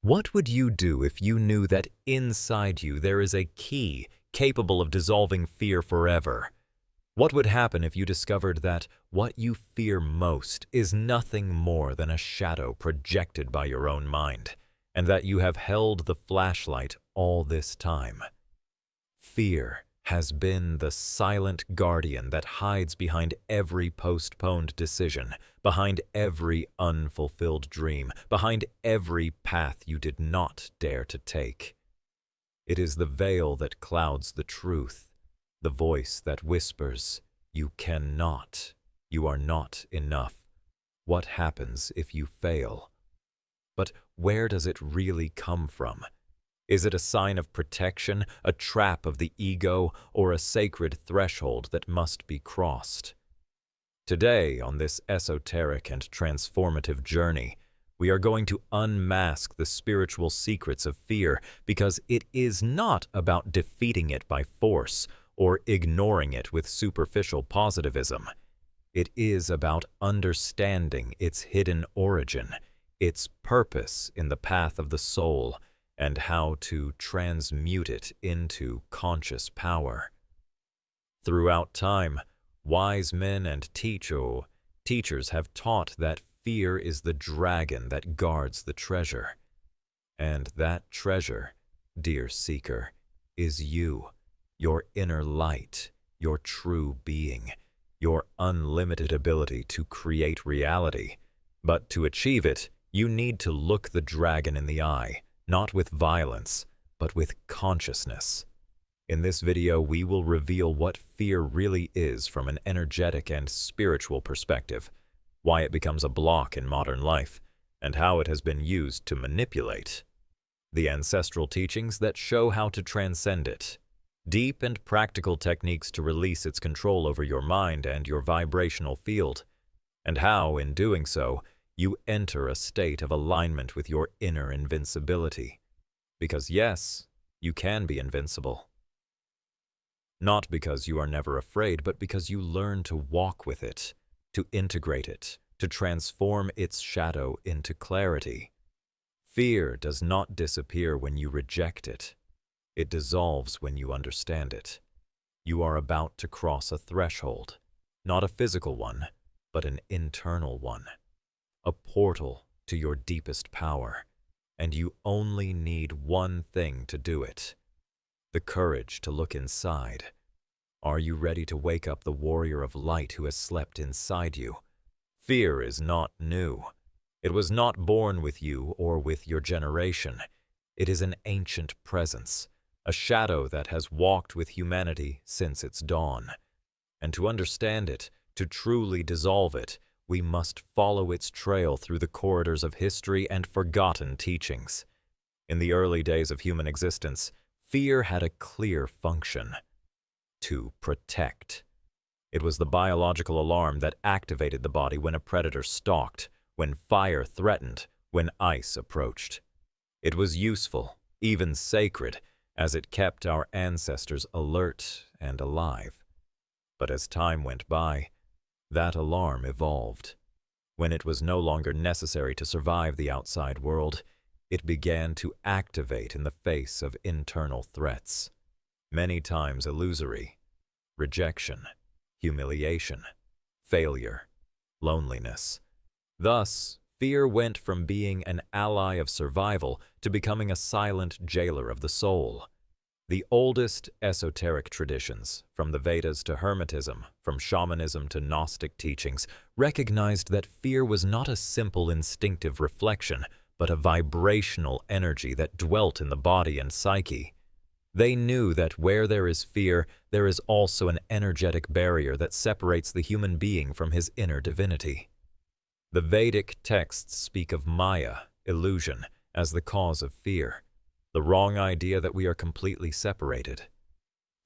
What would you do if you knew that inside you there is a key capable of dissolving fear forever? What would happen if you discovered that what you fear most is nothing more than a shadow projected by your own mind, and that you have held the flashlight all this time? Fear has been the silent guardian that hides behind every postponed decision, behind every unfulfilled dream, behind every path you did not dare to take. It is the veil that clouds the truth, the voice that whispers, "You cannot, you are not enough. What happens if you fail?" But where does it really come from? Is it a sign of protection, a trap of the ego, or a sacred threshold that must be crossed? Today, on this esoteric and transformative journey, we are going to unmask the spiritual secrets of fear, because it is not about defeating it by force or ignoring it with superficial positivism. It is about understanding its hidden origin, its purpose in the path of the soul, and how to transmute it into conscious power. Throughout time, wise men and teachers have taught that fear is the dragon that guards the treasure. And that treasure, dear seeker, is you, your inner light, your true being, your unlimited ability to create reality. But to achieve it, you need to look the dragon in the eye, not with violence, but with consciousness. In this video, we will reveal what fear really is from an energetic and spiritual perspective, why it becomes a block in modern life, and how it has been used to manipulate. The ancestral teachings that show how to transcend it. Deep and practical techniques to release its control over your mind and your vibrational field, and how, in doing so, you enter a state of alignment with your inner invincibility. Because yes, you can be invincible. Not because you are never afraid, but because you learn to walk with it, to integrate it, to transform its shadow into clarity. Fear does not disappear when you reject it. It dissolves when you understand it. You are about to cross a threshold, not a physical one, but an internal one. A portal to your deepest power, and you only need one thing to do it: the courage to look inside. Are you ready to wake up the warrior of light who has slept inside you? Fear is not new. It was not born with you or with your generation. It is an ancient presence, a shadow that has walked with humanity since its dawn. And to understand it, to truly dissolve it, we must follow its trail through the corridors of history and forgotten teachings. In the early days of human existence, fear had a clear function: to protect. It was the biological alarm that activated the body when a predator stalked, when fire threatened, when ice approached. It was useful, even sacred, as it kept our ancestors alert and alive. But as time went by, that alarm evolved. When it was no longer necessary to survive the outside world, it began to activate in the face of internal threats, many times illusory: rejection, humiliation, failure, loneliness. Thus, fear went from being an ally of survival to becoming a silent jailer of the soul. The oldest esoteric traditions, from the Vedas to Hermetism, from shamanism to Gnostic teachings, recognized that fear was not a simple instinctive reflection, but a vibrational energy that dwelt in the body and psyche. They knew that where there is fear, there is also an energetic barrier that separates the human being from his inner divinity. The Vedic texts speak of Maya, illusion, as the cause of fear, the wrong idea that we are completely separated.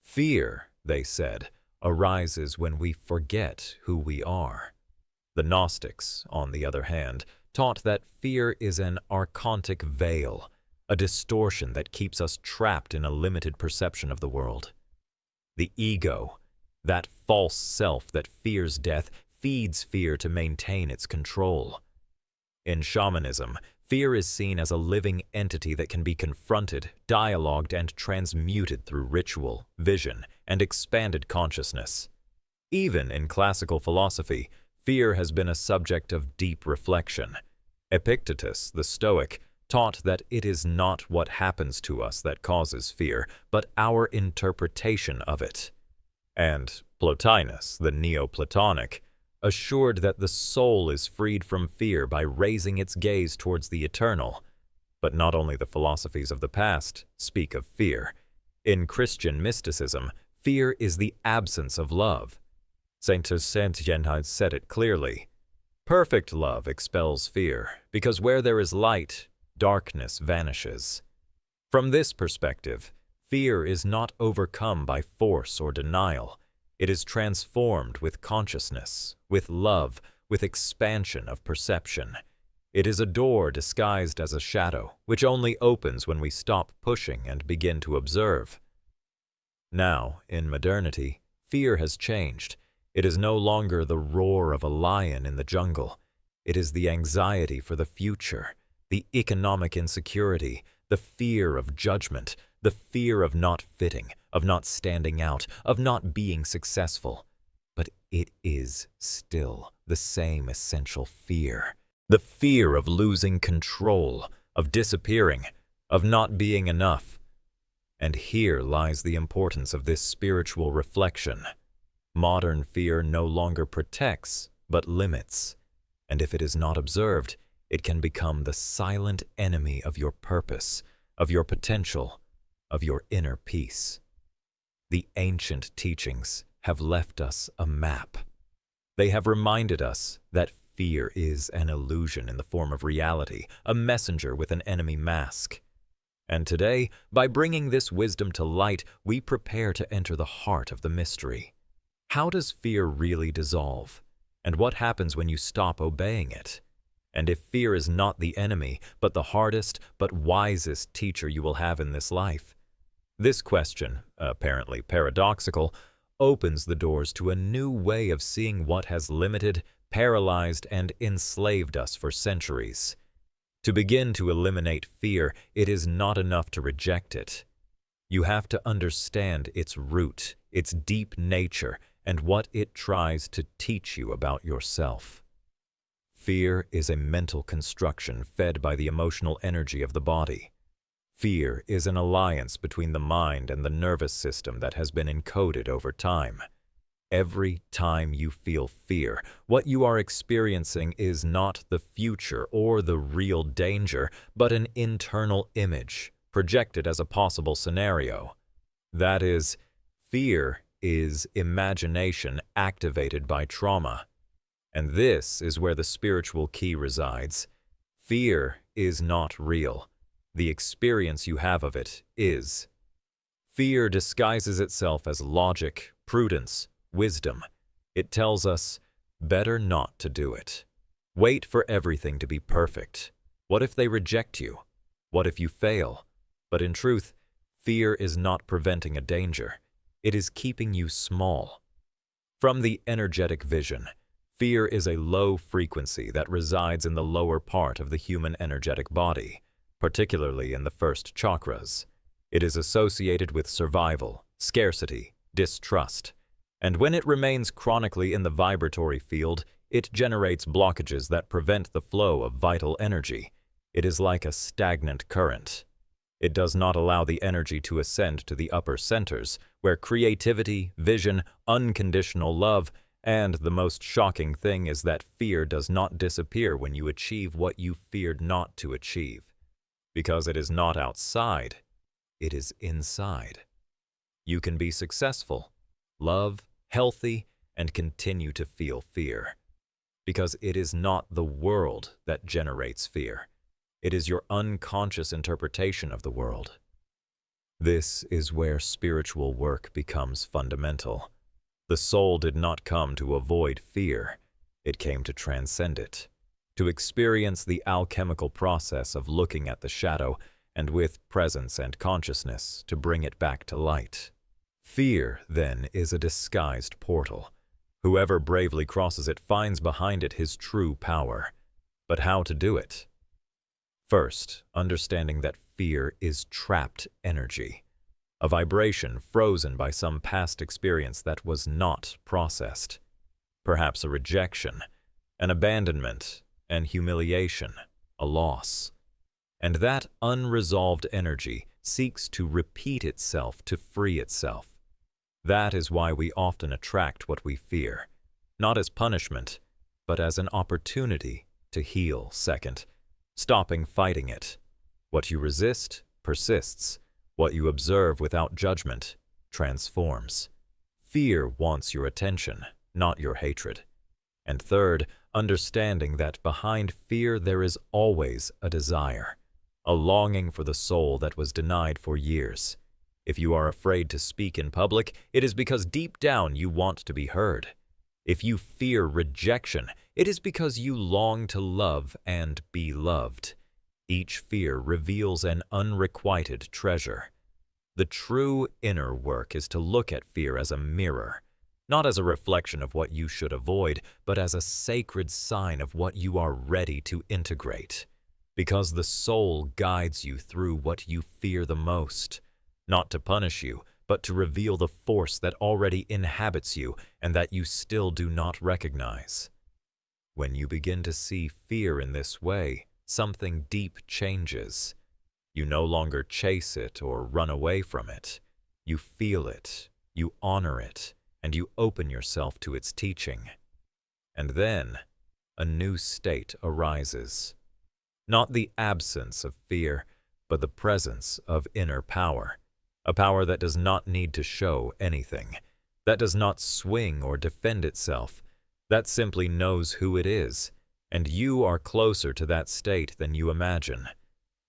Fear, they said, arises when we forget who we are. The Gnostics, on the other hand, taught that fear is an archontic veil, a distortion that keeps us trapped in a limited perception of the world. The ego, that false self that fears death, feeds fear to maintain its control. In shamanism, Fear is seen as a living entity that can be confronted, dialogued, and transmuted through ritual, vision, and expanded consciousness. Even in classical philosophy, fear has been a subject of deep reflection. Epictetus, the Stoic, taught that it is not what happens to us that causes fear, but our interpretation of it. And Plotinus, the Neoplatonic, assured that the soul is freed from fear by raising its gaze towards the eternal. But not only the philosophies of the past speak of fear. In Christian mysticism, fear is the absence of love. Saint Saint said it clearly. Perfect love expels fear, because where there is light, darkness vanishes. From this perspective, fear is not overcome by force or denial. It is transformed with consciousness, with love, with expansion of perception. It is a door disguised as a shadow, which only opens when we stop pushing and begin to observe. Now, in modernity, fear has changed. It is no longer the roar of a lion in the jungle. It is the anxiety for the future, the economic insecurity, the fear of judgment, the fear of not fitting, of not standing out, of not being successful. But it is still the same essential fear. The fear of losing control, of disappearing, of not being enough. And here lies the importance of this spiritual reflection. Modern fear no longer protects, but limits. And if it is not observed, it can become the silent enemy of your purpose, of your potential, of your inner peace. The ancient teachings have left us a map. They have reminded us that fear is an illusion in the form of reality, a messenger with an enemy mask. And today, by bringing this wisdom to light, we prepare to enter the heart of the mystery. How does fear really dissolve? And what happens when you stop obeying it? And if fear is not the enemy, but the hardest, but wisest teacher you will have in this life? This question, apparently paradoxical, opens the doors to a new way of seeing what has limited, paralyzed, and enslaved us for centuries. To begin to eliminate fear, it is not enough to reject it. You have to understand its root, its deep nature, and what it tries to teach you about yourself. Fear is a mental construction fed by the emotional energy of the body. Fear is an alliance between the mind and the nervous system that has been encoded over time. Every time you feel fear, what you are experiencing is not the future or the real danger, but an internal image projected as a possible scenario. That is, fear is imagination activated by trauma. And this is where the spiritual key resides. Fear is not real. The experience you have of it is. Fear disguises itself as logic, prudence, wisdom. It tells us, better not to do it. Wait for everything to be perfect. What if they reject you? What if you fail? But in truth, fear is not preventing a danger. It is keeping you small. From the energetic vision, fear is a low frequency that resides in the lower part of the human energetic body, particularly in the first chakras. It is associated with survival, scarcity, distrust. And when it remains chronically in the vibratory field, it generates blockages that prevent the flow of vital energy. It is like a stagnant current. It does not allow the energy to ascend to the upper centers, where creativity, vision, unconditional love, and the most shocking thing is that fear does not disappear when you achieve what you feared not to achieve. Because it is not outside, it is inside. You can be successful, love, healthy, and continue to feel fear. Because it is not the world that generates fear. It is your unconscious interpretation of the world. This is where spiritual work becomes fundamental. The soul did not come to avoid fear. It came to transcend it, to experience the alchemical process of looking at the shadow and with presence and consciousness to bring it back to light. Fear, then, is a disguised portal. Whoever bravely crosses it finds behind it his true power. But how to do it? First, understanding that fear is trapped energy, a vibration frozen by some past experience that was not processed. Perhaps a rejection, an abandonment, and humiliation, a loss. And that unresolved energy seeks to repeat itself to free itself. That is why we often attract what we fear, not as punishment, but as an opportunity to heal. Second, stopping fighting it. What you resist persists. What you observe without judgment transforms. Fear wants your attention, not your hatred. And third, understanding that behind fear there is always a desire, a longing for the soul that was denied for years. If you are afraid to speak in public, it is because deep down you want to be heard. If you fear rejection, it is because you long to love and be loved. Each fear reveals an unrequited treasure. The true inner work is to look at fear as a mirror, not as a reflection of what you should avoid, but as a sacred sign of what you are ready to integrate. Because the soul guides you through what you fear the most, not to punish you, but to reveal the force that already inhabits you and that you still do not recognize. When you begin to see fear in this way, something deep changes. You no longer chase it or run away from it. You feel it, you honor it, and you open yourself to its teaching. And then, a new state arises. Not the absence of fear, but the presence of inner power. A power that does not need to show anything, that does not swing or defend itself, that simply knows who it is, and you are closer to that state than you imagine.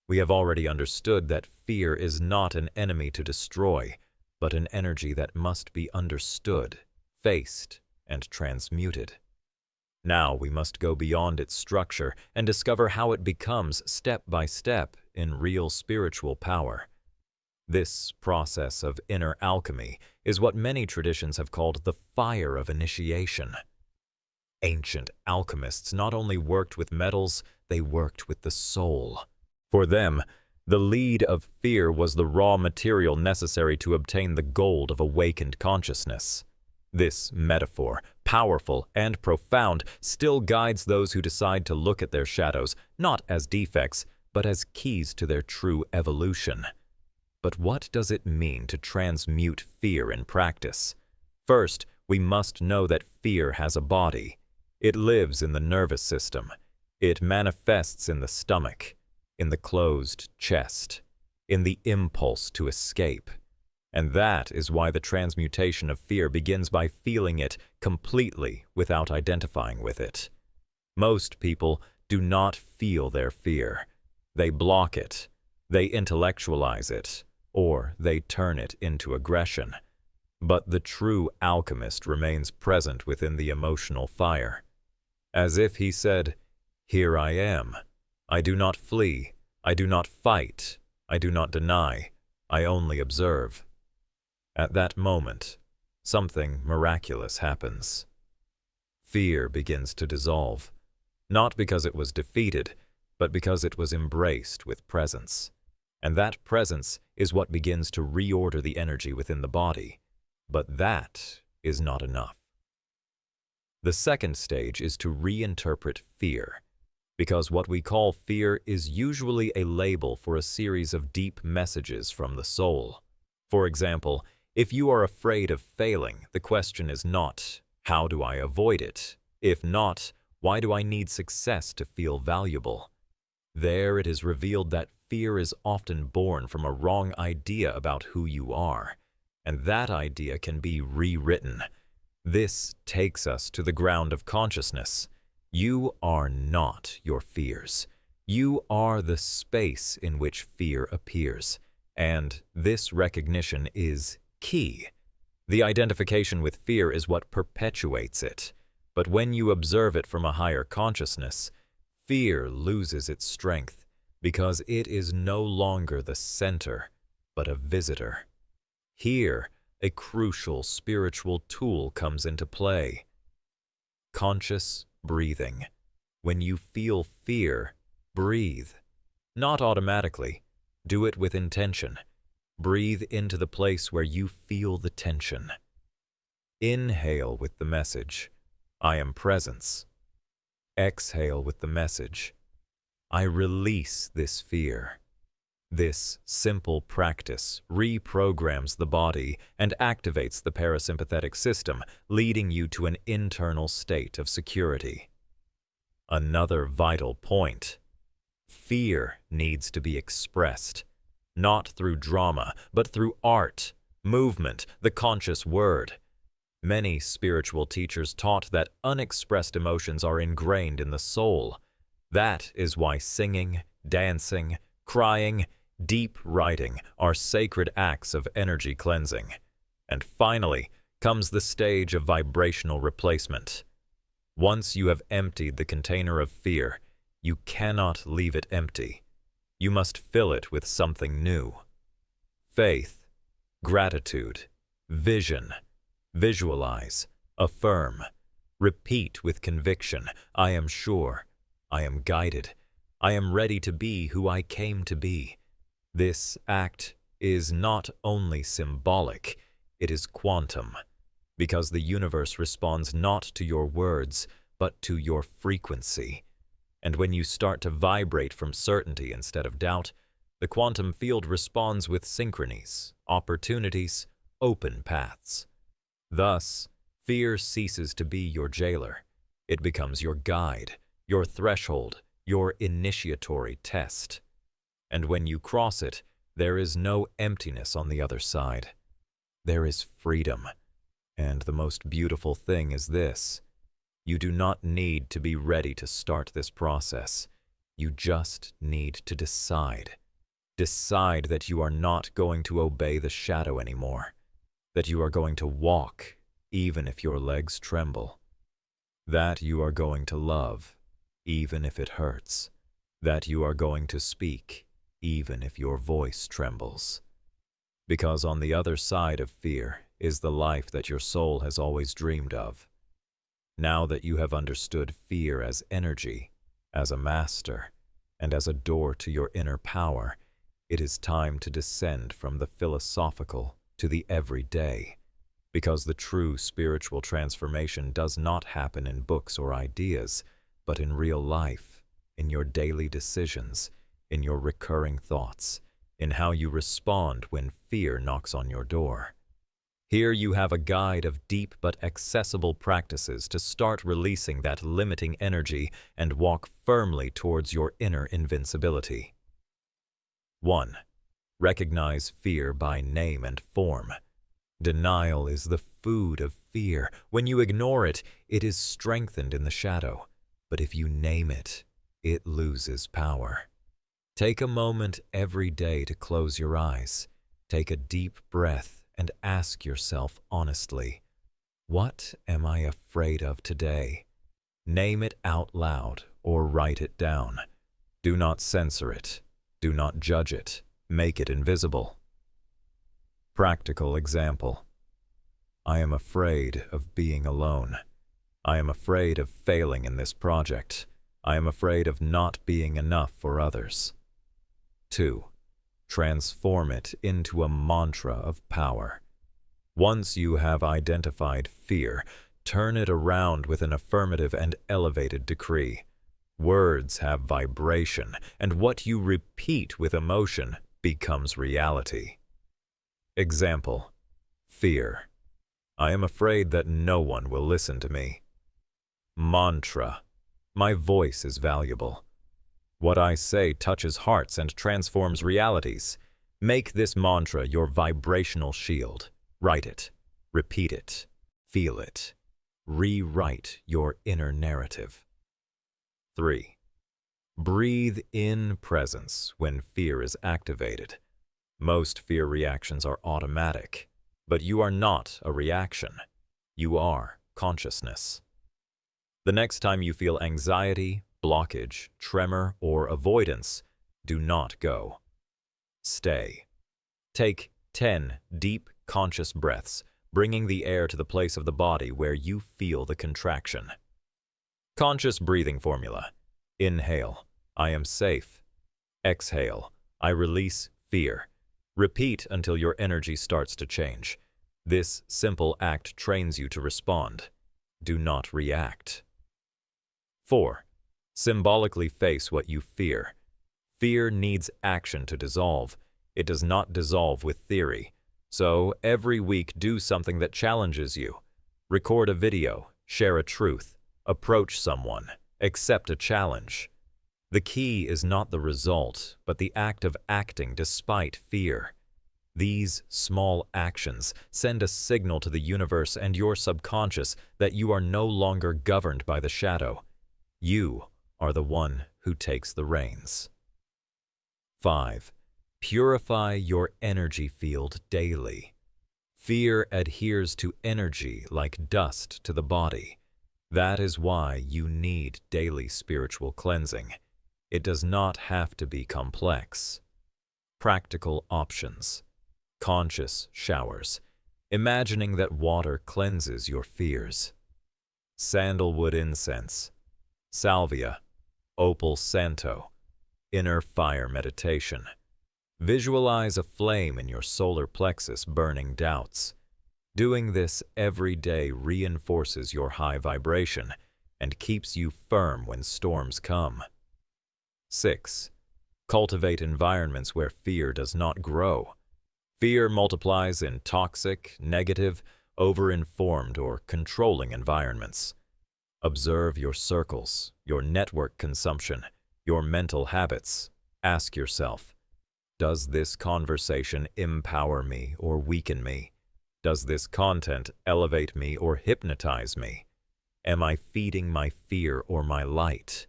We have already understood that fear is not an enemy to destroy, but an energy that must be understood, faced, and transmuted. Now we must go beyond its structure and discover how it becomes, step by step, in real spiritual power. This process of inner alchemy is what many traditions have called the fire of initiation. Ancient alchemists not only worked with metals, they worked with the soul. For them, the lead of fear was the raw material necessary to obtain the gold of awakened consciousness. This metaphor, powerful and profound, still guides those who decide to look at their shadows not as defects, but as keys to their true evolution. But what does it mean to transmute fear in practice? First, we must know that fear has a body. It lives in the nervous system. It manifests in the stomach, in the closed chest, in the impulse to escape. And that is why the transmutation of fear begins by feeling it completely without identifying with it. Most people do not feel their fear. They block it, they intellectualize it, or they turn it into aggression. But the true alchemist remains present within the emotional fire. As if he said, "Here I am. I do not flee. I do not fight. I do not deny. I only observe." At that moment, something miraculous happens. Fear begins to dissolve, not because it was defeated, but because it was embraced with presence. And that presence is what begins to reorder the energy within the body. But that is not enough. The second stage is to reinterpret fear, because what we call fear is usually a label for a series of deep messages from the soul. For example, if you are afraid of failing, the question is not, "How do I avoid it?" If not, "Why do I need success to feel valuable?" There it is revealed that fear is often born from a wrong idea about who you are, and that idea can be rewritten. This takes us to the ground of consciousness. You are not your fears. You are the space in which fear appears, and this recognition is key. The identification with fear is what perpetuates it, but when you observe it from a higher consciousness, fear loses its strength because it is no longer the center, but a visitor. Here, a crucial spiritual tool comes into play. Conscious breathing. When you feel fear, breathe. Not automatically. Do it with intention. Breathe into the place where you feel the tension. Inhale with the message, I am presence. Exhale with the message, I release this fear. This simple practice reprograms the body and activates the parasympathetic system, leading you to an internal state of security. Another vital point: fear needs to be expressed, not through drama, but through art, movement, the conscious word. Many spiritual teachers taught that unexpressed emotions are ingrained in the soul. That is why singing, dancing, crying, deep writing are sacred acts of energy cleansing. And finally comes the stage of vibrational replacement. Once you have emptied the container of fear, you cannot leave it empty. You must fill it with something new. Faith, gratitude, vision. Visualize, affirm, repeat with conviction. I am sure, I am guided, I am ready to be who I came to be. This act is not only symbolic, it is quantum, because the universe responds not to your words, but to your frequency. And when you start to vibrate from certainty instead of doubt, the quantum field responds with synchronies, opportunities, open paths. Thus, fear ceases to be your jailer. It becomes your guide, your threshold, your initiatory test. And when you cross it, there is no emptiness on the other side. There is freedom. And the most beautiful thing is this: you do not need to be ready to start this process. You just need to decide. Decide that you are not going to obey the shadow anymore. That you are going to walk, even if your legs tremble. That you are going to love, even if it hurts. That you are going to speak, even if your voice trembles. Because on the other side of fear is the life that your soul has always dreamed of. Now that you have understood fear as energy, as a master, and as a door to your inner power, it is time to descend from the philosophical to the everyday, because the true spiritual transformation does not happen in books or ideas, but in real life, in your daily decisions, in your recurring thoughts, in how you respond when fear knocks on your door. Here you have a guide of deep but accessible practices to start releasing that limiting energy and walk firmly towards your inner invincibility. 1. Recognize fear by name and form. Denial is the food of fear. When you ignore it, it is strengthened in the shadow. But if you name it, it loses power. Take a moment every day to close your eyes. Take a deep breath and ask yourself honestly, what am I afraid of today? Name it out loud or write it down. Do not censor it. Do not judge it. Make it invisible. Practical example. I am afraid of being alone. I am afraid of failing in this project. I am afraid of not being enough for others. 2. Transform it into a mantra of power. Once you have identified fear, turn it around with an affirmative and elevated decree. Words have vibration, and what you repeat with emotion becomes reality. Example: fear. I am afraid that no one will listen to me. Mantra. My voice is valuable. What I say touches hearts and transforms realities. Make this mantra your vibrational shield. Write it. Repeat it. Feel it. Rewrite your inner narrative. 3. Breathe in presence when fear is activated. Most fear reactions are automatic, but you are not a reaction. You are consciousness. The next time you feel anxiety, blockage, tremor, or avoidance, do not go. Stay. Take 10 deep, conscious breaths, bringing the air to the place of the body where you feel the contraction. Conscious breathing formula. Inhale, I am safe. Exhale. I release fear. Repeat until your energy starts to change. This simple act trains you to respond. Do not react. 4. Symbolically face what you fear. Fear needs action to dissolve. It does not dissolve with theory. So, every week do something that challenges you. Record a video, share a truth, approach someone, accept a challenge. The key is not the result, but the act of acting despite fear. These small actions send a signal to the universe and your subconscious that you are no longer governed by the shadow. You are the one who takes the reins. 5. Purify your energy field daily. Fear adheres to energy like dust to the body. That is why you need daily spiritual cleansing. It does not have to be complex. Practical options. Conscious showers. Imagining that water cleanses your fears. Sandalwood incense. Salvia. Opal santo. Inner fire meditation. Visualize a flame in your solar plexus burning doubts. Doing this every day reinforces your high vibration and keeps you firm when storms come. 6. Cultivate environments where fear does not grow. Fear multiplies in toxic, negative, over-informed, or controlling environments. Observe your circles, your network consumption, your mental habits. Ask yourself, does this conversation empower me or weaken me? Does this content elevate me or hypnotize me? Am I feeding my fear or my light?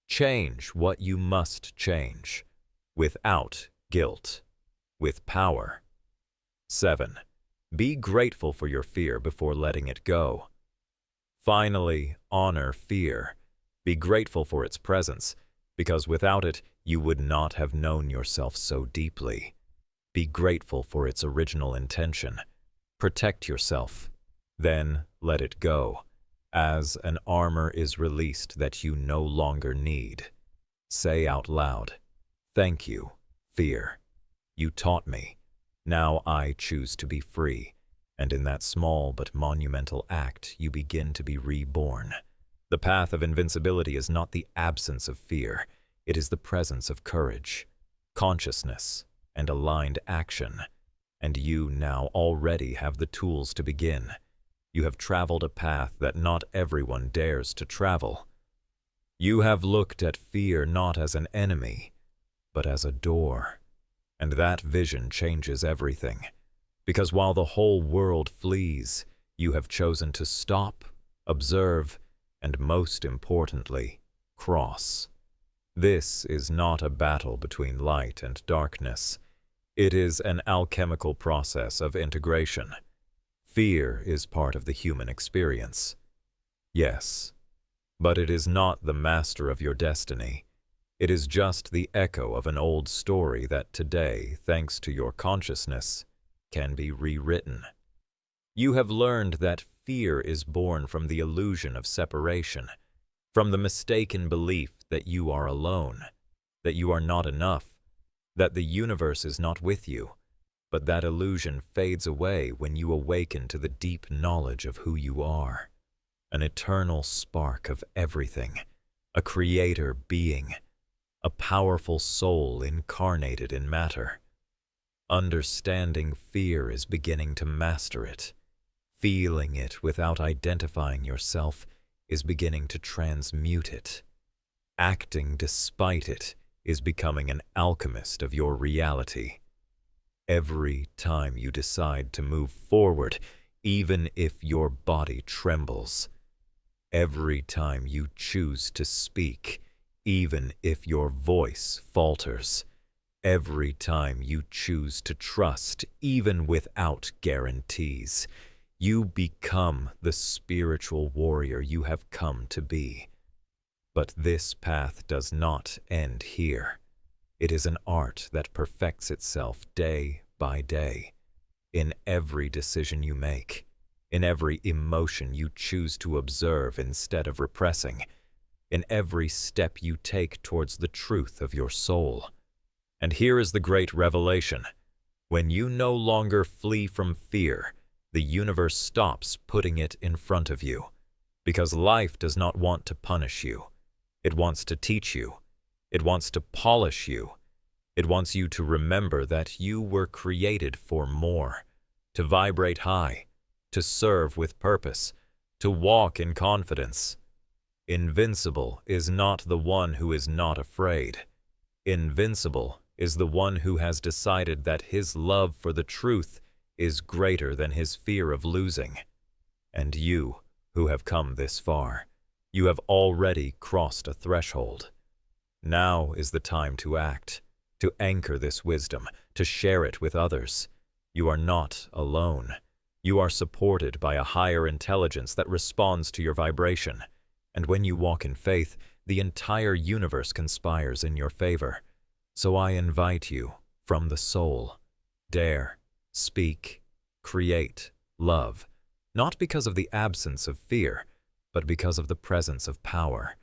Change what you must change, without guilt, with power. 7. Be grateful for your fear before letting it go. Finally, honor fear. Be grateful for its presence, because without it, you would not have known yourself so deeply. Be grateful for its original intention. Protect yourself. Then let it go, as an armor is released that you no longer need. Say out loud, "Thank you, fear. You taught me. Now I choose to be free." And in that small but monumental act, you begin to be reborn. The path of invincibility is not the absence of fear. It is the presence of courage, consciousness, and aligned action. And you now already have the tools to begin. You have traveled a path that not everyone dares to travel. You have looked at fear not as an enemy, but as a door. And that vision changes everything. Because while the whole world flees, you have chosen to stop, observe, and most importantly, cross. This is not a battle between light and darkness. It is an alchemical process of integration. Fear is part of the human experience. Yes, but it is not the master of your destiny. It is just the echo of an old story that today, thanks to your consciousness, can be rewritten. You have learned that fear is born from the illusion of separation, from the mistaken belief that you are alone, that you are not enough, that the universe is not with you. But that illusion fades away when you awaken to the deep knowledge of who you are, an eternal spark of everything, a creator being, a powerful soul incarnated in matter. Understanding fear is beginning to master it. Feeling it without identifying yourself is beginning to transmute it. Acting despite it is becoming an alchemist of your reality. Every time you decide to move forward, even if your body trembles. Every time you choose to speak, even if your voice falters. Every time you choose to trust, even without guarantees. You become the spiritual warrior you have come to be. But this path does not end here. It is an art that perfects itself day by day. In every decision you make, in every emotion you choose to observe instead of repressing, in every step you take towards the truth of your soul. And here is the great revelation. When you no longer flee from fear, the universe stops putting it in front of you. Because life does not want to punish you. It wants to teach you. It wants to polish you. It wants you to remember that you were created for more, to vibrate high, to serve with purpose, to walk in confidence. Invincible is not the one who is not afraid. Invincible is the one who has decided that his love for the truth is greater than his fear of losing. And you, who have come this far, you have already crossed a threshold. Now is the time to act, to anchor this wisdom, to share it with others. You are not alone. You are supported by a higher intelligence that responds to your vibration. And when you walk in faith, the entire universe conspires in your favor. So I invite you, from the soul, dare, speak, create, love, not because of the absence of fear, but because of the presence of power.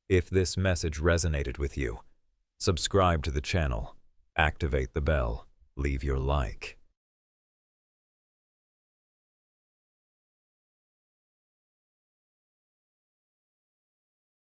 If this message resonated with you, subscribe to the channel, activate the bell, leave your like.